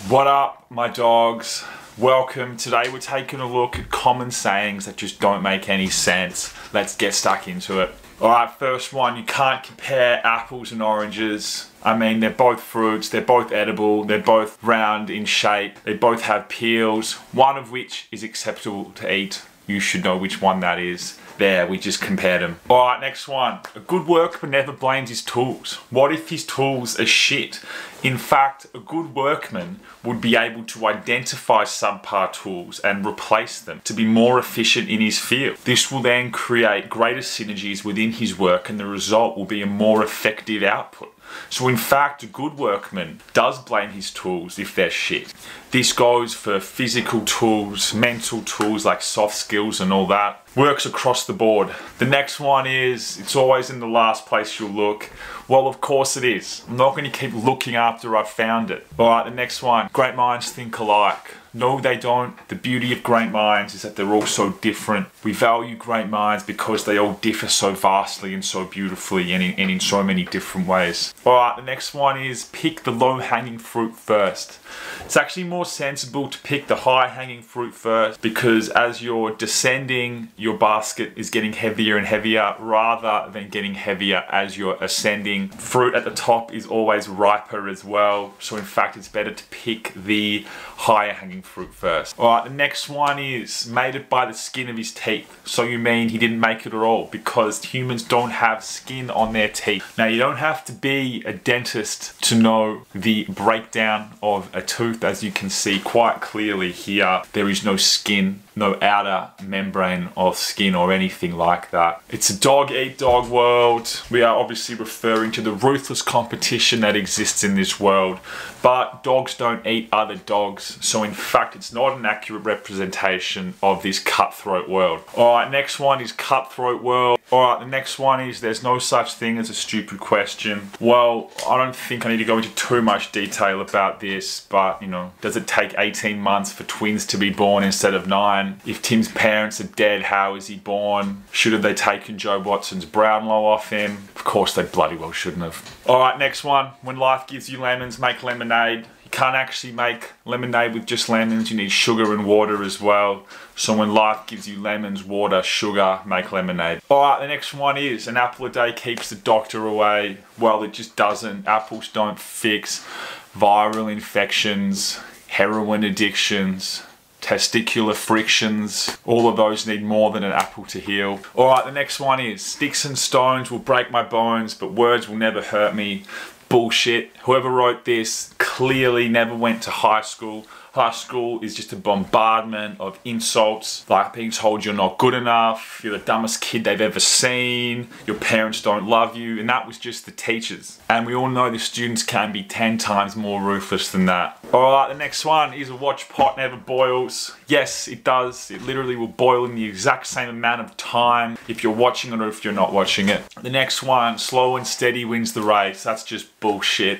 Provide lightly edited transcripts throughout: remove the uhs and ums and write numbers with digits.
What up, my dogs? Welcome. Today we're taking a look at common sayings that just don't make any sense. Let's get stuck into it. Alright, first one, you can't compare apples and oranges. I mean, they're both fruits, they're both edible, they're both round in shape, they both have peels, one of which is acceptable to eat. You should know which one that is. There, we just compared them. Alright, next one. A good workman never blames his tools. What if his tools are shit? In fact, a good workman would be able to identify subpar tools and replace them to be more efficient in his field. This will then create greater synergies within his work, and the result will be a more effective output. So in fact, a good workman does blame his tools if they're shit. This goes for physical tools, mental tools like soft skills and all that. Works across the board. The next one is, it's always in the last place you'll look. Well, of course it is. I'm not going to keep looking after I've found it. Alright, the next one. Great minds think alike. No, they don't. The beauty of great minds is that they're all so different. We value great minds because they all differ so vastly and so beautifully and in so many different ways. Alright, the next one is pick the low-hanging fruit first. It's actually more sensible to pick the high-hanging fruit first because as you're descending, your basket is getting heavier and heavier rather than getting heavier as you're ascending. Fruit at the top is always riper as well, so in fact it's better to pick the higher hanging fruit first. Alright, the next one is made it by the skin of his teeth. So you mean he didn't make it at all because humans don't have skin on their teeth. Now you don't have to be a dentist to know the breakdown of a tooth. As you can see quite clearly here, there is no skin, no outer membrane of skin or anything like that. It's a dog eat dog world. We are obviously referring to the ruthless competition that exists in this world, but dogs don't eat other dogs, so in fact it's not an accurate representation of this cutthroat world. Alright, next one is cutthroat world. Alright, the next one is there's no such thing as a stupid question. Well, I don't think I need to go into too much detail about this, but you know, does it take 18 months for twins to be born instead of 9? If Tim's parents are dead, how is he born? Should have they taken Joe Watson's Brownlow off him? Of course they bloody well shouldn't have. Alright, next one. When life gives you lemons, make lemonade. You can't actually make lemonade with just lemons, you need sugar and water as well. So when life gives you lemons, water, sugar, make lemonade. Alright, the next one is an apple a day keeps the doctor away. Well, it just doesn't. Apples don't fix viral infections, heroin addictions, testicular frictions. All of those need more than an apple to heal. Alright, the next one is sticks and stones will break my bones, but words will never hurt me. Bullshit. Whoever wrote this clearly never went to high school. High school is just a bombardment of insults, like being told you're not good enough, you're the dumbest kid they've ever seen, your parents don't love you, and that was just the teachers. And we all know the students can be 10 times more ruthless than that. Alright, the next one is a watch pot never boils. Yes, it does. It literally will boil in the exact same amount of time if you're watching it or if you're not watching it. The next one, slow and steady wins the race. That's just bullshit.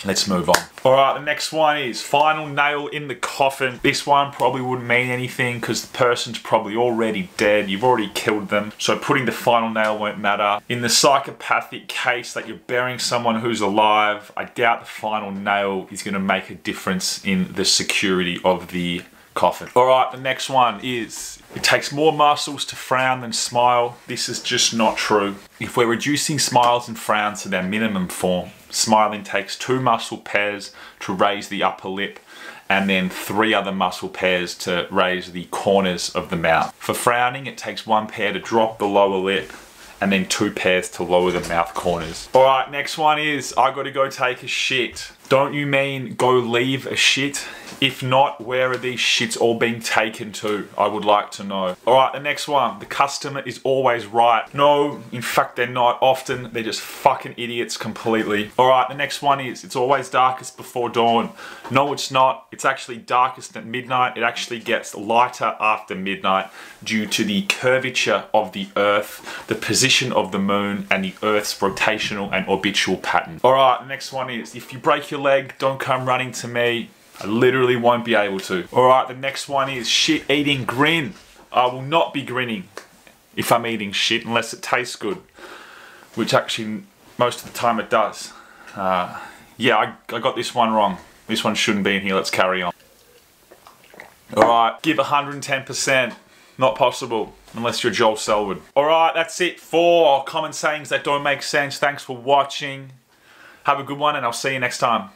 Let's move on. Alright, the next one is final nail in the coffin. This one probably wouldn't mean anything because the person's probably already dead. You've already killed them. So putting the final nail won't matter. In the psychopathic case that you're burying someone who's alive, I doubt the final nail is going to make a difference in the security of the coffin. Alright, the next one is it takes more muscles to frown than smile. This is just not true. If we're reducing smiles and frowns to their minimum form, smiling takes 2 muscle pairs to raise the upper lip and then 3 other muscle pairs to raise the corners of the mouth. For frowning, it takes 1 pair to drop the lower lip and then 2 pairs to lower the mouth corners. Alright, next one is I gotta go take a shit. Don't you mean go leave a shit? If not, where are these shits all being taken to? I would like to know. Alright, the next one. The customer is always right. No, in fact they're not. Often they're just fucking idiots completely. Alright, the next one is it's always darkest before dawn. No, it's not. It's actually darkest at midnight. It actually gets lighter after midnight due to the curvature of the earth, the position of the moon, and the earth's rotational and orbital pattern. Alright, the next one is if you break your leg, don't come running to me. I literally won't be able to. Alright, the next one is shit eating grin. I will not be grinning if I'm eating shit unless it tastes good. Which actually most of the time it does. Yeah, I got this one wrong. This one shouldn't be in here. Let's carry on. Alright, give 110%. Not possible, unless you're Joel Selwood. Alright, that's it for common sayings that don't make sense. Thanks for watching. Have a good one, and I'll see you next time.